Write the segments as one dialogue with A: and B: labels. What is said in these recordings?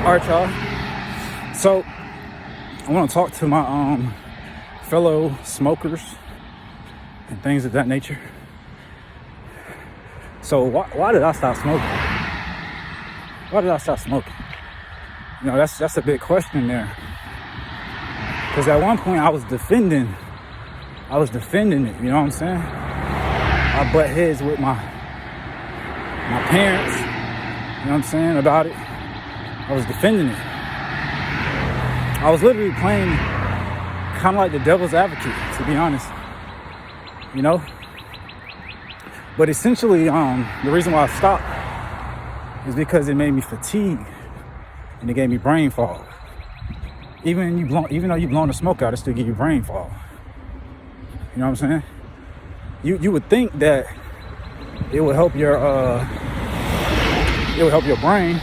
A: All right, y'all. So I want to talk to my fellow smokers and things of that nature. So why did I stop smoking? Why did I stop smoking? You know, that's a big question there. Because at one point I was defending it. You know what I'm saying? I butt heads with my parents. You know what I'm saying about it. I was defending it. I was literally playing kind of like the devil's advocate, to be honest. You know? But essentially, the reason why I stopped is because it made me fatigued and it gave me brain fog. Even though you blowing the smoke out, it still give you brain fog. You know what I'm saying? You would think that it would help your brain,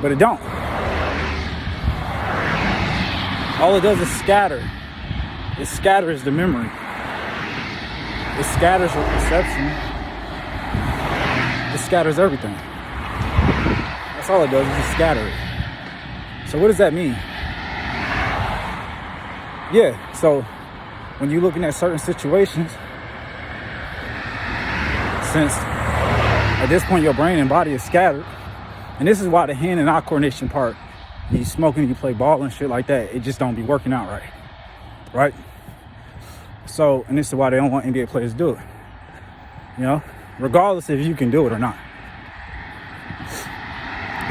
A: but it don't. All it does is scatter. It scatters the memory. It scatters your perception. It scatters everything. That's all it does, is just scatter it. So what does that mean? Yeah, so when you're looking at certain situations, since at this point your brain and body is scattered, and this is why the hand and eye coordination part, you smoking, you play ball and shit like that, it just don't be working out right? So, and this is why they don't want NBA players to do it, you know, regardless if you can do it or not.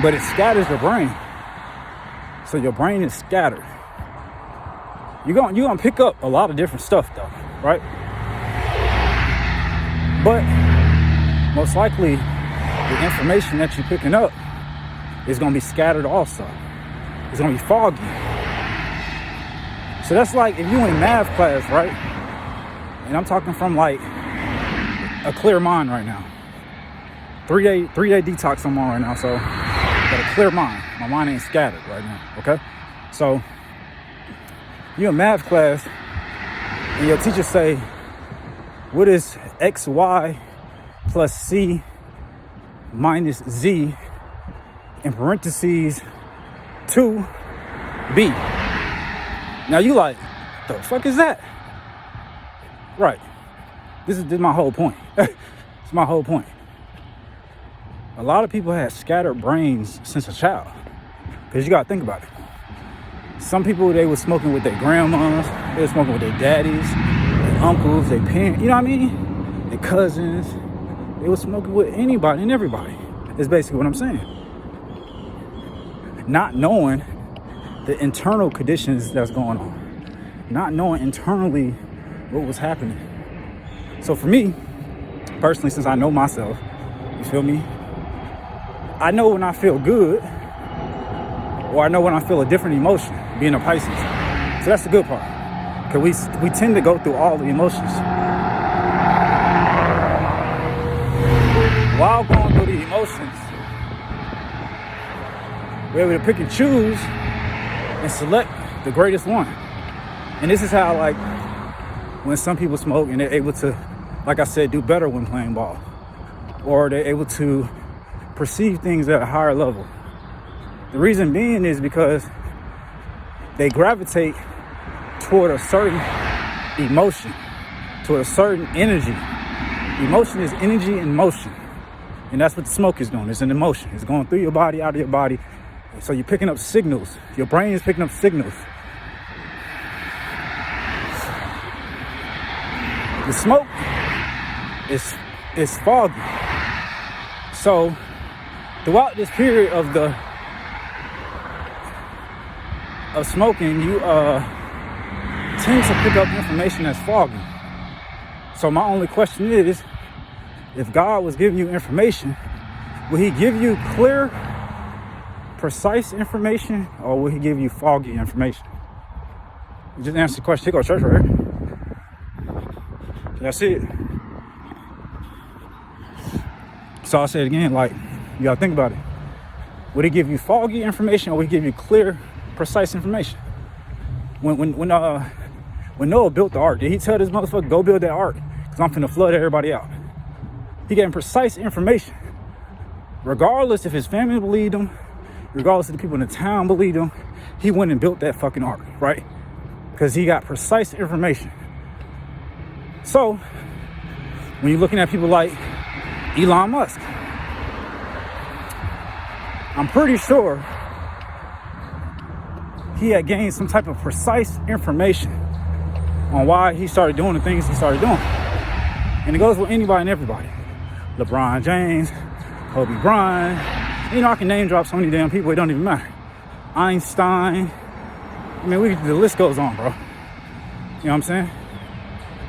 A: But it scatters your brain, so your brain is scattered. You're gonna pick up a lot of different stuff though, right? But most likely the information that you're picking up is gonna be scattered also. It's gonna be foggy. So that's like if you in math class, right? And I'm talking from like a clear mind right now. 3-day detox I'm on right now, so got a clear mind. My mind ain't scattered right now, okay? So you in math class and your teacher say, what is XY plus C minus Z in parentheses 2B. Now you like, the fuck is that? Right. This is my whole point. It's my whole point. A lot of people have scattered brains since a child. Because you gotta think about it. Some people, they were smoking with their grandmas, they were smoking with their daddies, their uncles, their parents, you know what I mean? Their cousins. They were smoking with anybody and everybody. Is basically what I'm saying. Not knowing the internal conditions that's going on. Not knowing internally what was happening. So for me, personally, since I know myself, you feel me? I know when I feel good, or I know when I feel a different emotion, being a Pisces. So that's the good part. Because we tend to go through all the emotions. While going through the emotions, we're able to pick and choose and select the greatest one. And this is how, like, when some people smoke and they're able to, like I said, do better when playing ball. Or they're able to perceive things at a higher level. The reason being is because they gravitate toward a certain emotion, toward a certain energy. Emotion is energy in motion. And that's what the smoke is doing. It's an emotion. It's going through your body, out of your body. So you're picking up signals. Your brain is picking up signals. The smoke is foggy. So throughout this period of smoking, you tend to pick up information that's foggy. So my only question is, if God was giving you information, will he give you clear, precise information, or will he give you foggy information? You just answer the question. Here go church right here. That's it. So I'll say it again, like, you gotta think about it. Would he give you foggy information, or would he give you clear, precise information? When Noah built the ark, did he tell this motherfucker, go build that ark, because I'm finna flood everybody out? He gave him precise information. Regardless if his family believed him, regardless of the people in the town believed him, he went and built that fucking ark, right? Because he got precise information. So, when you're looking at people like Elon Musk, I'm pretty sure he had gained some type of precise information on why he started doing the things he started doing. And it goes with anybody and everybody. LeBron James, Kobe Bryant. I can name drop so many damn people, it don't even matter. Einstein. I mean, the list goes on, bro. You know what I'm saying?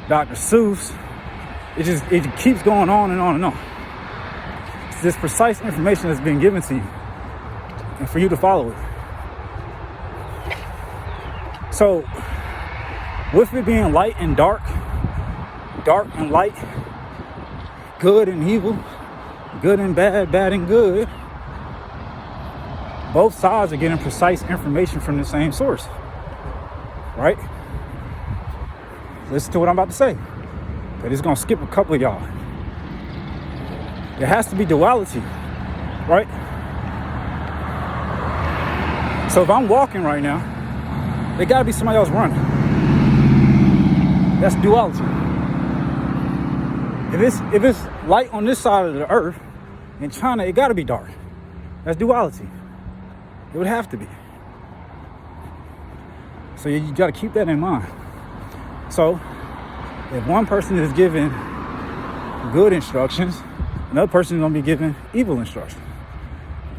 A: Dr. Seuss. It keeps going on and on and on. It's this precise information that's been given to you, and for you to follow it. So, with it being light and dark and light, good and evil, good and bad, bad and good, both sides are getting precise information from the same source, right? Listen to what I'm about to say, but it's gonna skip a couple of y'all. There has to be duality, right? So if I'm walking right now, there gotta be somebody else running. That's duality. If it's light on this side of the earth, in China, it gotta be dark. That's duality. It would have to be. So you gotta keep that in mind. So if one person is giving good instructions, another person is gonna be giving evil instructions.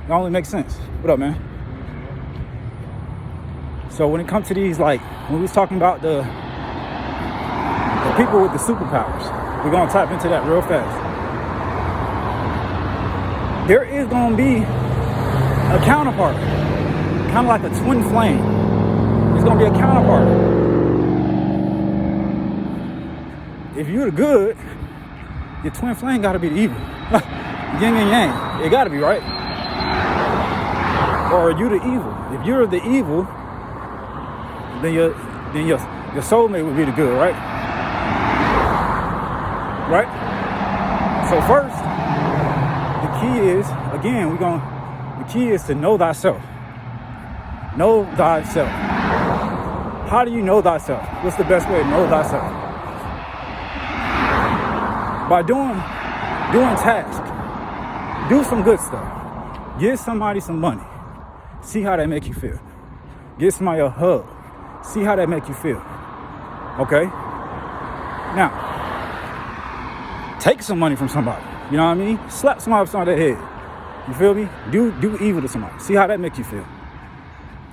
A: It only makes sense. What up, man? So when it comes to these, like, when we was talking about the people with the superpowers, we're gonna tap into that real fast. There is gonna be a counterpart, kind of like a twin flame. There's gonna be a counterpart. If you're the good, your twin flame gotta be the evil. Yin and yang, it gotta be, right? Or are you the evil? If you're the evil, then your soulmate would be the good, right? Right? So first, the key is, again, the key is to know thyself. Know thyself. How do you know thyself? What's the best way to know thyself? By doing tasks. Do some good stuff. Give somebody some money. See how that make you feel. Give somebody a hug. See how that make you feel. Okay? Now, take some money from somebody. You know what I mean? Slap somebody upside their head. You feel me? Do evil to somebody. See how that makes you feel.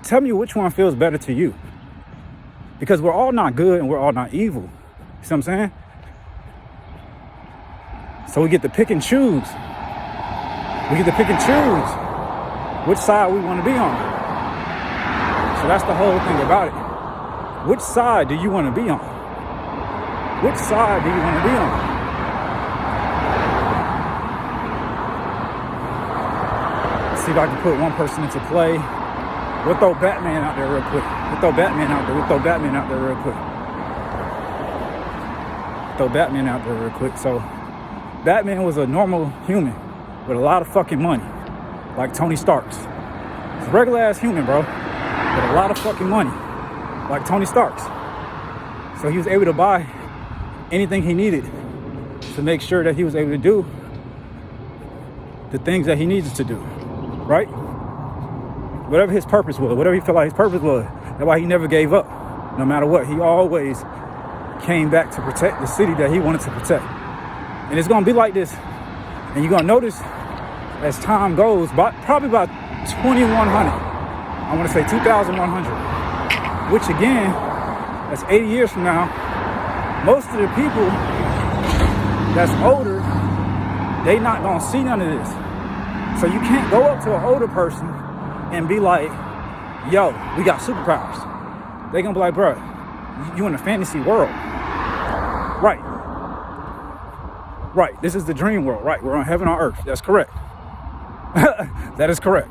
A: Tell me which one feels better to you. Because we're all not good and we're all not evil. You see what I'm saying? So we get to pick and choose. We get to pick and choose which side we want to be on. So that's the whole thing about it. Which side do you want to be on? Which side do you want to be on? Let's see if I can put one person into play. We'll throw Batman out there real quick. Throw Batman out there real quick. So Batman was a normal human with a lot of fucking money, like Tony Stark's. He's a regular ass human, bro, with a lot of fucking money, like Tony Stark's. So he was able to buy anything he needed to make sure that he was able to do the things that he needed to do, right? Whatever his purpose was, whatever he felt like his purpose was, that's why he never gave up. No matter what, he always came back to protect the city that he wanted to protect. And it's gonna be like this, and you're gonna notice as time goes, probably about 2100, I wanna say 2100, which again, that's 80 years from now. Most of the people that's older, they not gonna see none of this. So you can't go up to an older person and be like, yo, we got superpowers. They gonna be like, bro, you in a fantasy world. Right, this is the dream world, right? We're on heaven on earth, that's correct. That is correct.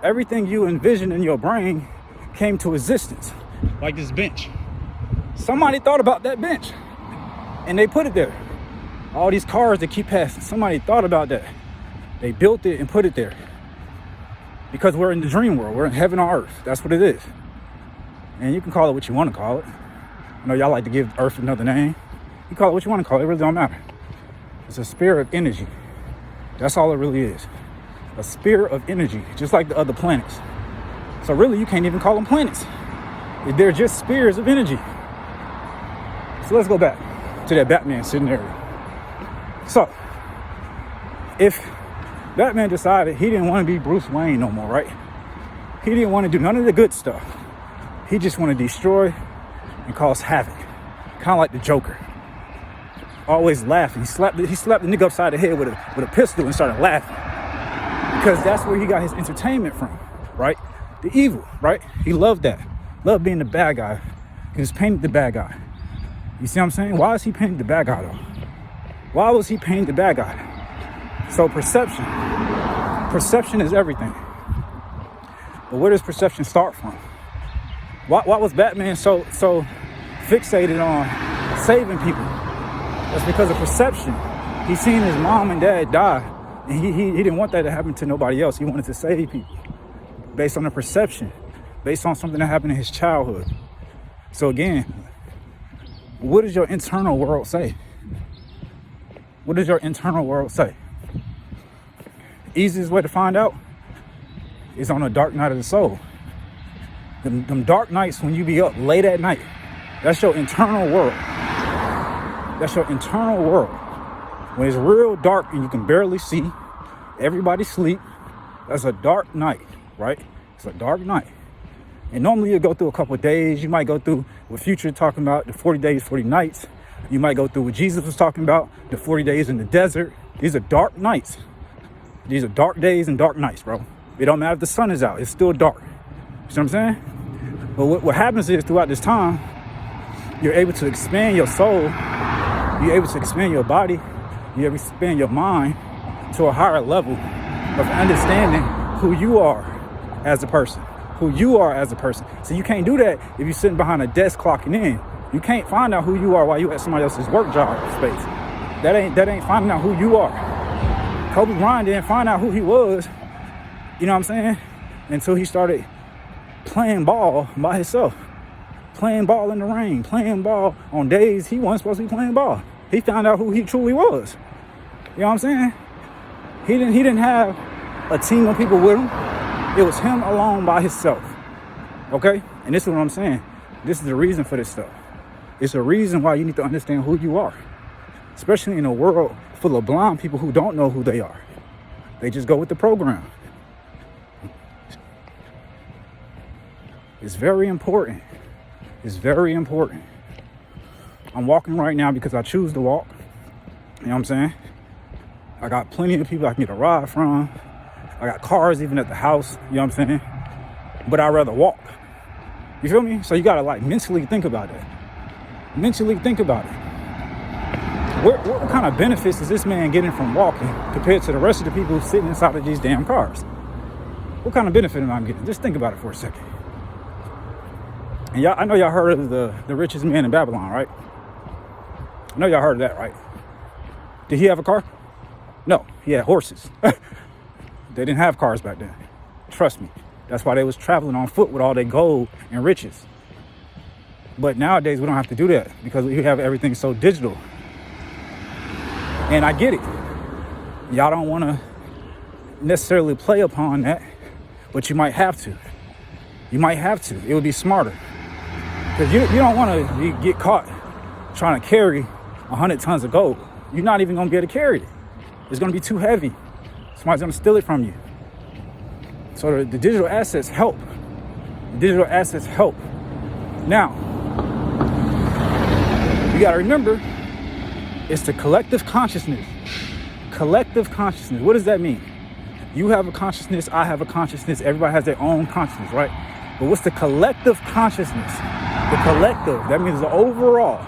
A: Everything you envision in your brain came to existence, like this bench. Somebody thought about that bench, and they put it there. All these cars that keep passing, somebody thought about that. They built it and put it there. because we're in the dream world. We're in heaven on earth. That's what it is. And you can call it what you want to call it. I know y'all like to give earth another name. You call it what you want to call it. It really don't matter. It's a sphere of energy. That's all it really is. A sphere of energy, just like the other planets. So really, you can't even call them planets. They're just spheres of energy. So let's go back to that Batman scenario. So, if Batman decided he didn't want to be Bruce Wayne no more, right? He didn't want to do none of the good stuff. He just wanted to destroy and cause havoc. Kind of like the Joker. Always laughing. He slapped the nigga upside the head with a pistol and started laughing. Because that's where he got his entertainment from, right? The evil, right? He loved that. Loved being the bad guy. He was painted the bad guy. You see what I'm saying? Why is he painted the bad guy though? Why was he painted the bad guy? So perception. Perception is everything. But where does perception start from? Why was Batman so fixated on saving people? That's because of perception. He seen his mom and dad die, and he didn't want that to happen to nobody else. He wanted to save people based on the perception, based on something that happened in his childhood. So again, what does your internal world say? What does your internal world say? Easiest way to find out is on a dark night of the soul. Them dark nights when you be up late at night, that's your internal world. That's your internal world. When it's real dark and you can barely see, everybody sleep, that's a dark night, right? It's a dark night. And normally you'll go through a couple of days. You might go through what Future talking about, the 40 days, 40 nights. You might go through what Jesus was talking about, the 40 days in the desert. These are dark nights. These are dark days and dark nights, bro. It don't matter if the sun is out. It's still dark. You see what I'm saying? But what happens is throughout this time, you're able to expand your soul. You're able to expand your body. You're able to expand your mind to a higher level of understanding who you are as a person. Who you are as a person. So you can't do that if you're sitting behind a desk clocking in. You can't find out who you are while you at somebody else's work job space. That ain't finding out who you are. Kobe Bryant didn't find out who he was, you know what I'm saying? Until he started playing ball by himself. Playing ball in the rain, playing ball on days he wasn't supposed to be playing ball. He found out who he truly was. You know what I'm saying? He didn't have a team of people with him. It was him alone by himself. Okay? And this is what I'm saying. This is the reason for this stuff. It's a reason why you need to understand who you are. Especially in a world full of blind people who don't know who they are. They just go with the program. It's very important. It's very important. I'm walking right now because I choose to walk. You know what I'm saying? I got plenty of people I can get a ride from. I got cars even at the house. You know what I'm saying? But I'd rather walk. You feel me? So you gotta like mentally think about that. Mentally think about it. What kind of benefits is this man getting from walking compared to the rest of the people sitting inside of these damn cars? What kind of benefit am I getting? Just think about it for a second. And I know y'all heard of the richest man in Babylon, right? I know y'all heard of that, right? Did he have a car? No, he had horses. They didn't have cars back then. Trust me. That's why they was traveling on foot with all their gold and riches. But nowadays, we don't have to do that because we have everything so digital. And I get it. Y'all don't want to necessarily play upon that, but you might have to. You might have to. It would be smarter. Because you don't want to get caught trying to carry 100 tons of gold. You're not even going to be able to carry it. It's going to be too heavy. Somebody's going to steal it from you. So the digital assets help. The digital assets help. Now, you got to remember, it's the collective consciousness. Collective consciousness. What does that mean? You have a consciousness, I have a consciousness, everybody has their own consciousness, right? But what's the collective consciousness? The collective, that means the overall,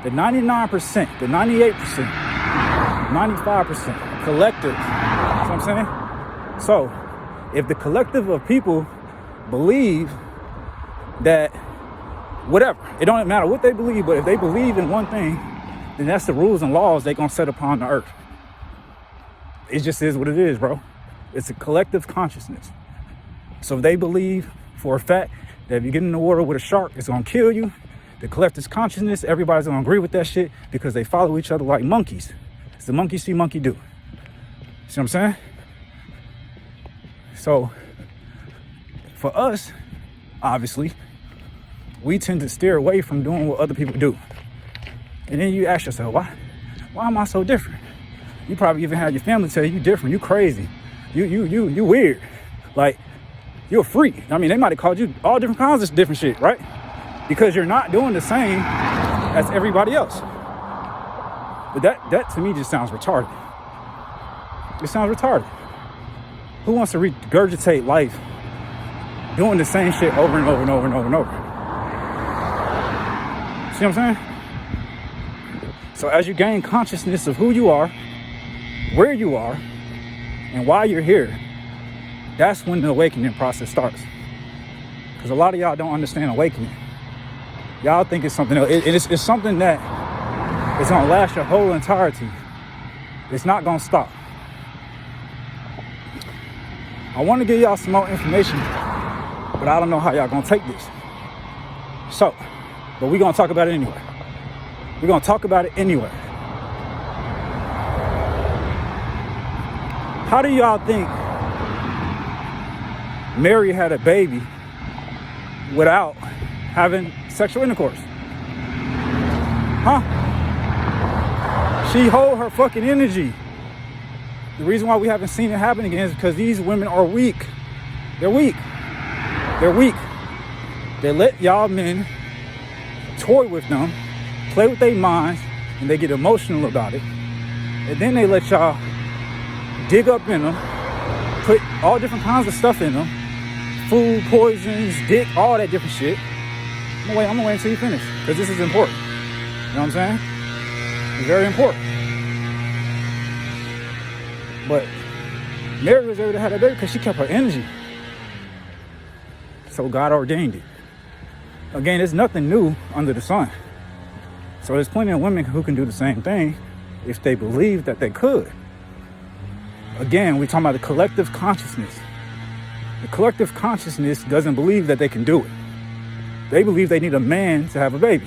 A: the 99%, the 98%, 95%, collective. You know what I'm saying? So, if the collective of people believe that whatever, it don't matter what they believe, but if they believe in one thing, then that's the rules and laws they're going to set upon the earth. It just is what it is, bro. It's a collective consciousness. So they believe for a fact that if you get in the water with a shark, it's gonna kill you. The collective consciousness, everybody's gonna agree with that shit because they follow each other like monkeys. It's the monkey see, monkey do. See what I'm saying? So for us, obviously, we tend to steer away from doing what other people do. And then you ask yourself, why am I so different? You probably even had your family tell you different, you crazy, you weird, like you're a freak. I mean, they might have called you all different kinds of different shit, right? Because you're not doing the same as everybody else. But that to me just sounds retarded. It sounds retarded. Who wants to regurgitate life doing the same shit over and over and over and over and over? See what I'm saying? So as you gain consciousness of who you are, where you are, and why you're here, that's when the awakening process starts. Because a lot of y'all don't understand awakening. Y'all think it's something else. It's something that is going to last your whole entirety. It's not going to stop. I want to give y'all some more information, but I don't know how y'all going to take this. So, but we're going to talk about it anyway. We're going to talk about it anyway. How do y'all think Mary had a baby without having sexual intercourse? Huh? She hold her fucking energy. The reason why we haven't seen it happen again is because these women are weak. They're weak. They're weak. They let y'all men toy with them, play with their minds, and they get emotional about it. And then they let y'all dig up in them, put all different kinds of stuff in them, food, poisons, dick, all that different shit. I'm gonna wait until you finish, because this is important. You know what I'm saying? It's very important. But Mary was able to have that baby because she kept her energy. So God ordained it. Again, there's nothing new under the sun. So there's plenty of women who can do the same thing if they believe that they could. Again, we're talking about the collective consciousness. The collective consciousness doesn't believe that they can do it. They believe they need a man to have a baby.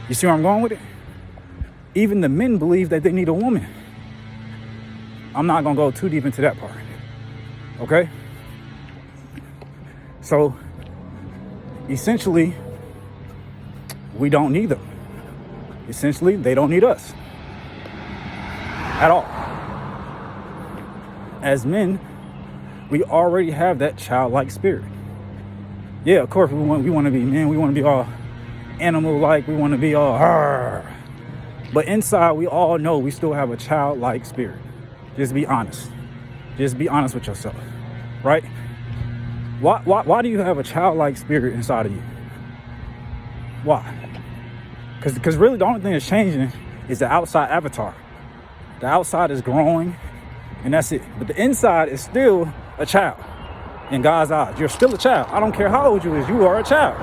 A: You see where I'm going with it? Even the men believe that they need a woman. I'm not going to go too deep into that part. Okay? So, essentially, we don't need them. Essentially, they don't need us. At all. As men, we already have that childlike spirit. Yeah, of course, we want to be men. We want to be all animal-like. We want to be all Arr. But inside, we all know we still have a childlike spirit. Just be honest. Just be honest with yourself, right? Why do you have a childlike spirit inside of you? Why? Because really the only thing that's changing is the outside avatar. The outside is growing, and that's it. But the inside is still a child in God's eyes. You're still a child. I don't care how old you is. You are a child.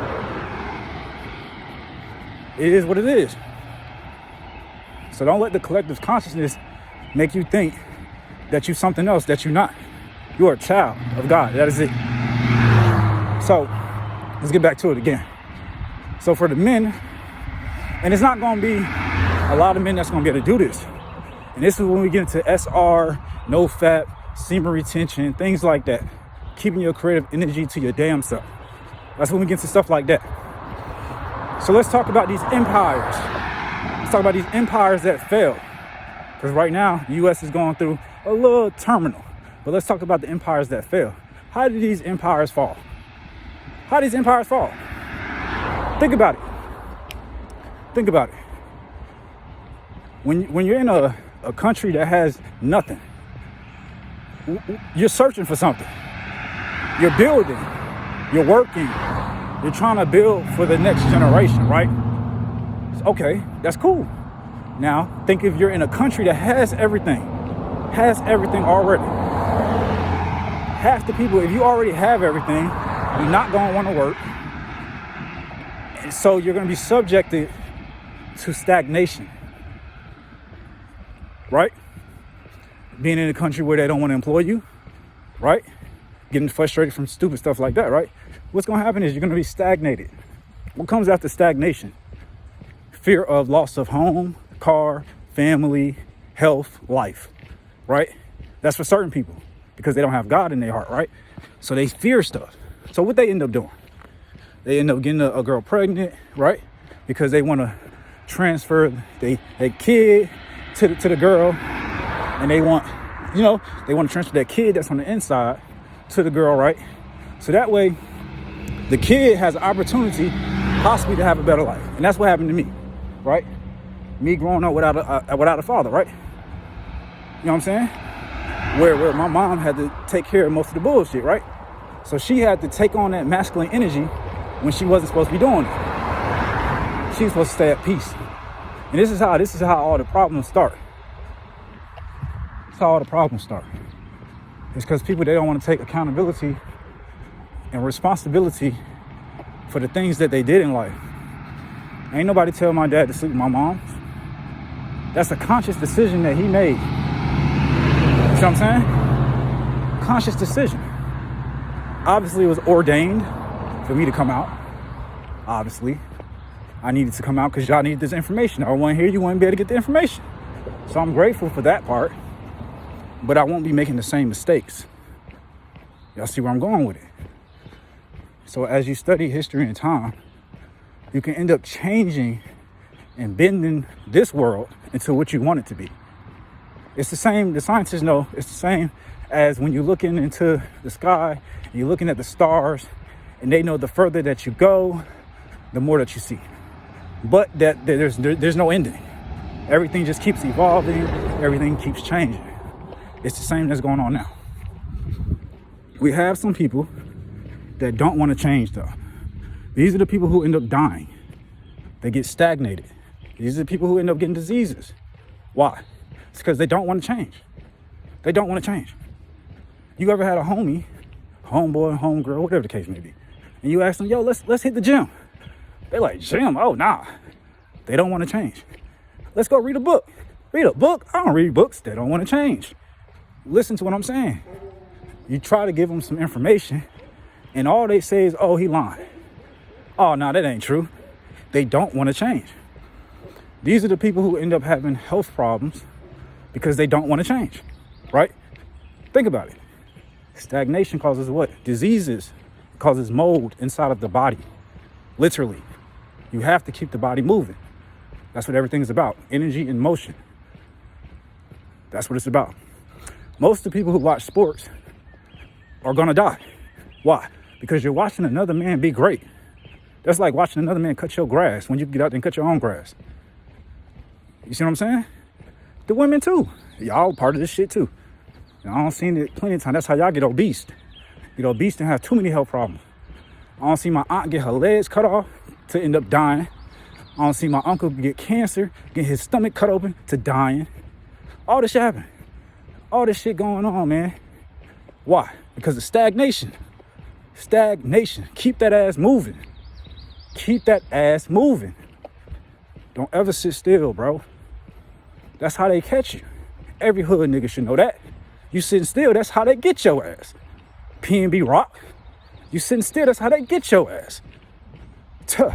A: It is what it is. So don't let the collective consciousness make you think that you're something else that you're not. You're a child of God. That is it. So let's get back to it again. So for the men, and it's not going to be a lot of men that's going to be able to do this. And this is when we get into SR, no fat, semen retention, things like that. Keeping your creative energy to your damn self. That's when we get into stuff like that. So let's talk about these empires. Let's talk about these empires that fail. Because right now, the U.S. is going through a little terminal. But let's talk about the empires that fail. How did these empires fall? How did these empires fall? Think about it. Think about it. When you're in a country that has nothing, you're searching for something. You're building. You're working. You're trying to build for the next generation, right? Okay, that's cool. Now, think if you're in a country that has everything already. Half the people, if you already have everything, you're not going to want to work. And so you're going to be subjected to stagnation, right? Being in a country where they don't want to employ you, right? getting frustrated from stupid stuff like that, right? What's going to happen is you're going to be stagnated. What comes after stagnation? Fear of loss of home, car, family, health, life, right? That's for certain people because they don't have God in their heart, right? So they fear stuff. So what they end up doing? They end up getting a girl pregnant, right? Because they want to transfer their kid to the girl, and they want to transfer that kid that's on the inside to the girl, right? So that way the kid has an opportunity possibly to have a better life. And that's what happened to me, right? Me growing up without a father, right? You know what I'm saying? Where my mom had to take care of most of the bullshit, right? So she had to take on that masculine energy when she wasn't supposed to be doing it. She was supposed to stay at peace. And this is how all the problems start. That's how all the problems start. It's because people, they don't want to take accountability and responsibility for the things that they did in life. Ain't nobody tell my dad to sleep with my mom. That's a conscious decision that he made. You know what I'm saying? Conscious decision. Obviously, it was ordained for me to come out. Obviously, I needed to come out because y'all needed this information. I want to hear you, wouldn't be able to get the information. So I'm grateful for that part, but I won't be making the same mistakes. Y'all see where I'm going with it? So as you study history and time, you can end up changing and bending this world into what you want it to be. It's the same, the scientists know, it's the same as when you're looking into the sky and you're looking at the stars, and they know the further that you go, the more that you see. But that there's no ending. Everything just keeps evolving, everything keeps changing. It's the same that's going on now. We have some people that don't want to change though. These are the people who end up dying. They get stagnated. These are the people who end up getting diseases. Why? It's because they don't want to change. They don't want to change. You ever had a homie, homeboy, homegirl, whatever the case may be, and you ask them, yo, let's hit the gym. They're like, gym? Oh, nah. They don't want to change. Let's go read a book. Read a book? I don't read books. They don't want to change. Listen to what I'm saying. You try to give them some information, and all they say is, oh, he lying. Oh, no, that ain't true. They don't want to change. These are the people who end up having health problems because they don't want to change, right? Think about it. Stagnation causes what? Diseases. It causes mold inside of the body. Literally. You have to keep the body moving. That's what everything's about. Energy and motion. That's what it's about. Most of the people who watch sports are going to die. Why? Because you're watching another man be great. That's like watching another man cut your grass when you get out there and cut your own grass. You see what I'm saying? The women too. Y'all part of this shit too. Y'all seen it plenty of times. That's how y'all get obese. Get obese and have too many health problems. I don't see my aunt get her legs cut off to end up dying. I don't see my uncle get cancer, get his stomach cut open to dying. All this shit happen. All this shit going on, man. Why? Because of stagnation. Stagnation. Keep that ass moving. Keep that ass moving. Don't ever sit still, bro. That's how they catch you. Every hood nigga should know that. You sitting still, that's how they get your ass. PNB Rock. You sitting still, that's how they get your ass. Tuh.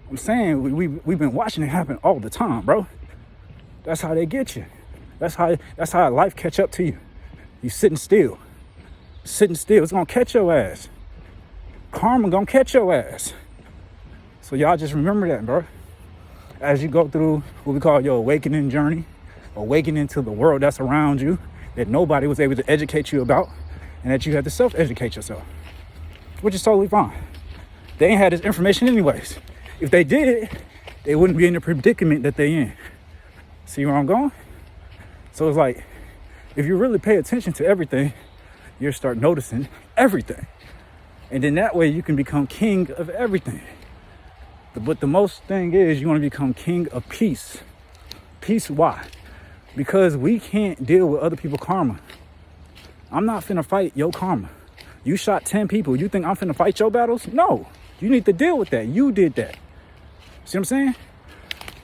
A: I'm saying we've been watching it happen all the time, bro. That's how they get you. That's how life catch up to you. You sitting still. Sitting still, it's gonna catch your ass. Karma gonna catch your ass. So y'all just remember that, bro. As you go through what we call your awakening journey, awakening to the world that's around you, that nobody was able to educate you about, and that you had to self-educate yourself, which is totally fine. They ain't had this information anyways. If they did, they wouldn't be in the predicament that they in. See where I'm going? So it's like, if you really pay attention to everything, you'll start noticing everything. And then that way you can become king of everything. But the most thing is you want to become king of peace. Peace, why? Because we can't deal with other people's karma. I'm not finna fight your karma. You shot 10 people. You think I'm finna fight your battles? No. You need to deal with that. You did that. See what I'm saying?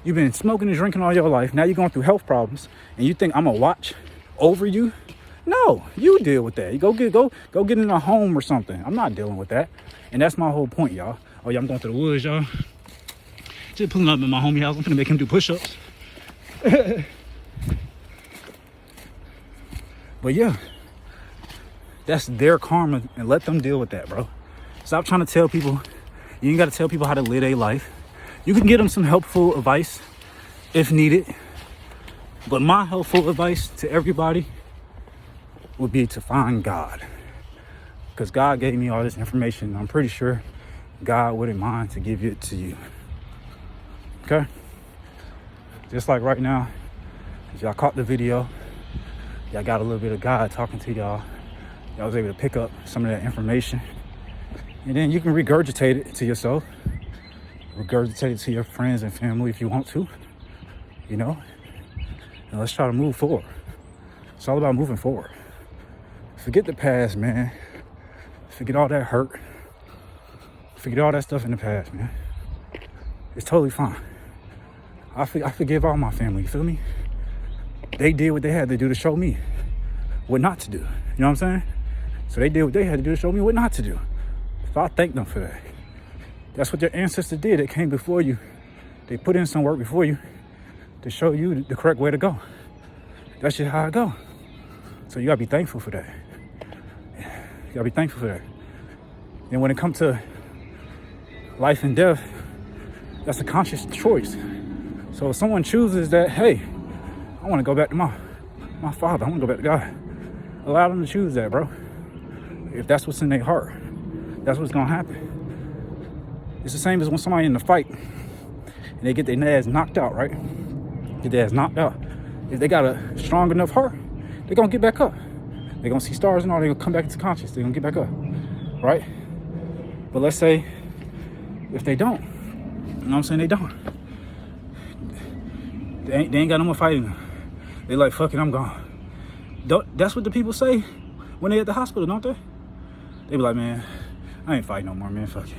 A: You've been smoking and drinking all your life. Now you're going through health problems. And you think I'm gonna watch over you? No, you deal with that. You go get in a home or something. I'm not dealing with that. And that's my whole point, y'all. Oh yeah, I'm going to the woods, y'all. Just pulling up in my homie house. I'm gonna make him do push-ups. But yeah, that's their karma, and let them deal with that, bro. Stop trying to tell people. You ain't got to tell people how to live their life. You can give them some helpful advice if needed. But my helpful advice to everybody would be to find God. Because God gave me all this information. I'm pretty sure God wouldn't mind to give it to you. Okay? Just like right now, if y'all caught the video, y'all got a little bit of God talking to y'all. Y'all was able to pick up some of that information. And then you can regurgitate it to yourself. Regurgitate it to your friends and family if you want to. You know? And let's try to move forward. It's all about moving forward. Forget the past, man. Forget all that hurt. Forget all that stuff in the past, man. It's totally fine. I forgive all my family, you feel me? They did what they had to do to show me what not to do. You know what I'm saying? So they did what they had to do to show me what not to do. So I thank them for that. That's what their ancestors did. They came before you. They put in some work before you to show you the correct way to go. That's just how it go. So you gotta be thankful for that. You gotta be thankful for that. And when it comes to life and death, that's a conscious choice. So if someone chooses that, hey, I want to go back to my father, I want to go back to God, allow them to choose that, bro. If that's what's in their heart, that's what's gonna happen. It's the same as when somebody in the fight and they get their ass knocked out, right? Get their ass knocked out. If they got a strong enough heart, they're gonna get back up. They're gonna see stars and all, they're gonna come back into conscious, they're gonna get back up, right? But let's say if they don't, you know what I'm saying, they don't. They ain't got no more fighting them. They like, fuck it, I'm gone. That's what the people say when they at the hospital, don't they? They be like, man, I ain't fighting no more, man, fuck it.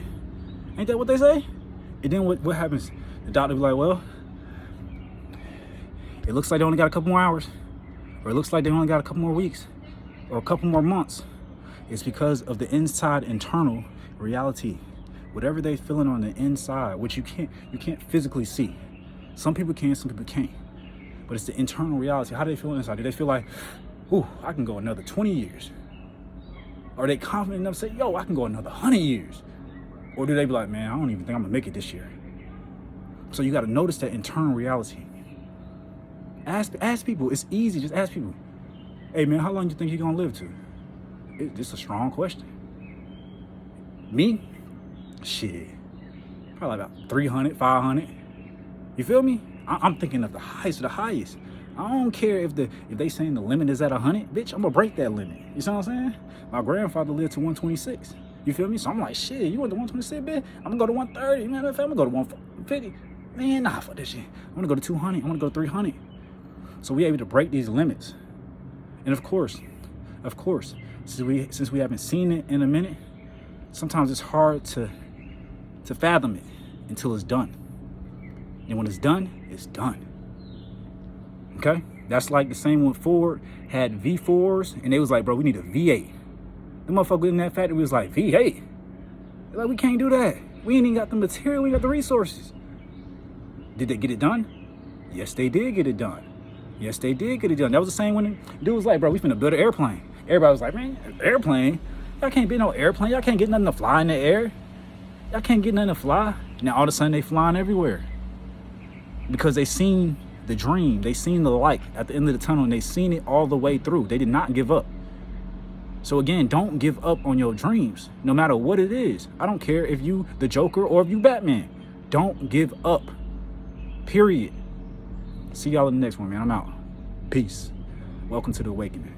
A: Ain't that what they say? And then what happens? The doctor be like, well, it looks like they only got a couple more hours. Or it looks like they only got a couple more weeks. Or a couple more months. It's because of the inside internal reality. Whatever they feeling on the inside, which you can't physically see. Some people can, some people can't. But it's the internal reality. How do they feel inside? Do they feel like, ooh, I can go another 20 years? Are they confident enough to say, yo, I can go another 100 years? Or do they be like, man, I don't even think I'm gonna make it this year? So you gotta notice that internal reality. Ask people, it's easy, just ask people. Hey man, how long do you think you're gonna live to? It's a strong question. Me? Shit, probably about 300, 500. You feel me? I'm thinking of the highest of the highest. I don't care if they saying the limit is at 100, bitch, I'm gonna break that limit. You see what I'm saying? My grandfather lived to 126. You feel me? So I'm like, shit, you want the 126, bitch? I'm gonna go to 130. Man, I'm gonna go to 150. Man, nah, fuck this shit. I'm gonna go to 200. I'm gonna go to 300. So we able to break these limits. And of course, since we haven't seen it in a minute, sometimes it's hard to fathom it until it's done. And when it's done, it's done. Okay? That's like the same when Ford had V4s and they was like, bro, we need a V8. The motherfucker in that factory was like, V8? They're like, we can't do that. We ain't even got the material, we ain't got the resources. Did they get it done? Yes, they did get it done. Yes, they did get it done. That was the same when the dude was like, bro, we finna build an airplane. Everybody was like, man, airplane? Y'all can't build no airplane. Y'all can't get nothing to fly in the air. Y'all can't get nothing to fly. Now all of a sudden they flying everywhere. Because they seen the dream. They seen the light at the end of the tunnel and they seen it all the way through. They did not give up. So again, don't give up on your dreams, no matter what it is. I don't care if you the Joker or if you Batman. Don't give up. Period. See y'all in the next one, man. I'm out. Peace. Welcome to the awakening.